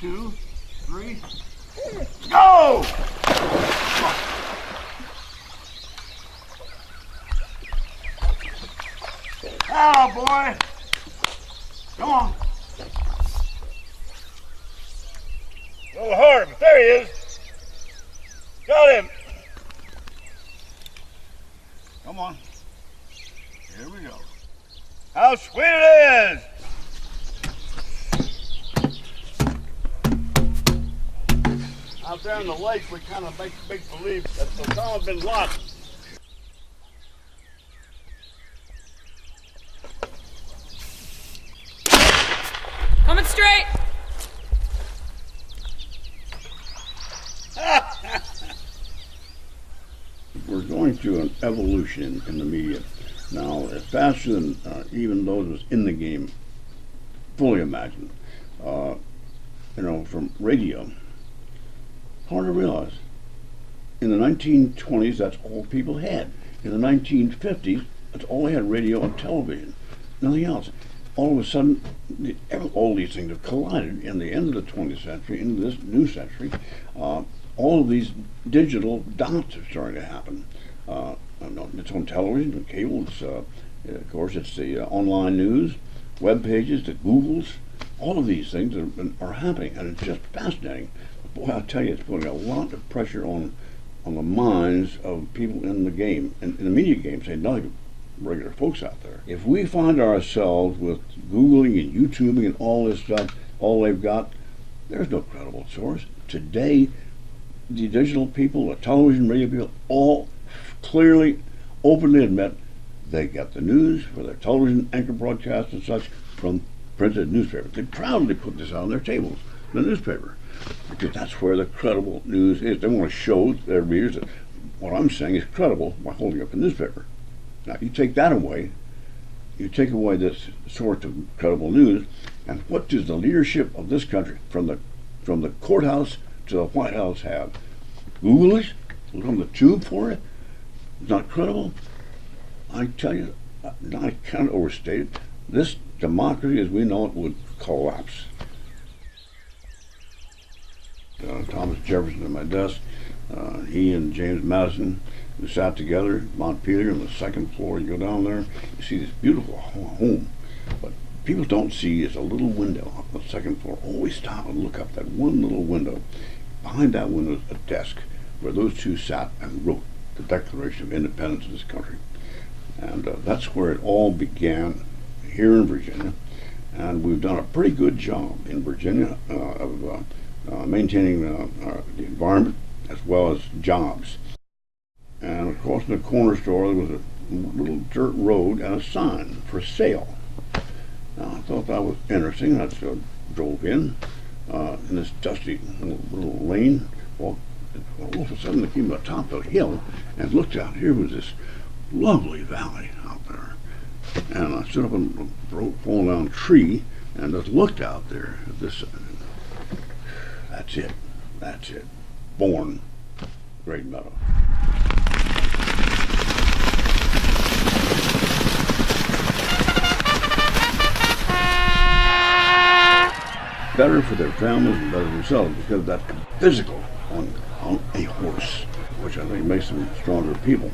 2, 3, go! Oh, boy! Come on. A little hard, but there he is. Got him. Come on. Here we go. How sweet it is! Out there in the lake, we kind of make believe that Osama bin Laden. Coming straight! We're going through an evolution in the media now, faster than even those was in the game fully imagined. From radio. Hard to realize. In the 1920s, that's all people had. In the 1950s, that's all they had: radio and television, nothing else. All of a sudden, all these things have collided in the end of the 20th century into this new century. All of these digital dots are starting to happen. It's on television, cable. Of course, it's the online news, web pages, the Googles. All of these things are happening, and it's just fascinating. Boy, I'll tell you, it's putting a lot of pressure on the minds of people in the game, in the media game, say nothing of regular folks out there. If we find ourselves with Googling and YouTubing and all this stuff, all they've got, there's no credible source. Today, the digital people, the television, radio people, all clearly, openly admit they get the news for their television anchor broadcasts and such from printed newspapers. They proudly put this on their tables, the newspaper, because that's where the credible news is. They want to show their readers that what I'm saying is credible by holding up the newspaper. Now, you take that away, you take away this sort of credible news, and what does the leadership of this country, from the courthouse to the White House, have? Google it? Look on the tube for it? It's not credible? I tell you, I can't overstate it. This democracy as we know it would collapse. Thomas Jefferson at my desk, he and James Madison, we sat together, Montpelier, on the second floor. You go down there, you see this beautiful home, but people don't see is a little window up on the second floor. Always stop and look up that one little window. Behind that window is a desk where those two sat and wrote the Declaration of Independence of this country. And that's where it all began, here in Virginia. And we've done a pretty good job in Virginia of maintaining the environment as well as jobs. And across from the corner store there was a little dirt road and a sign for sale. Now, I thought that was interesting. I drove in this dusty little lane. Well, all of a sudden I came to the top of a hill and looked out. Here was this lovely valley out there. And I stood up on a fallen down tree and just looked out there at this. That's it. That's it. Born Great Meadow. Better for their families and better for themselves because of that physical on a horse, which I think makes them stronger people.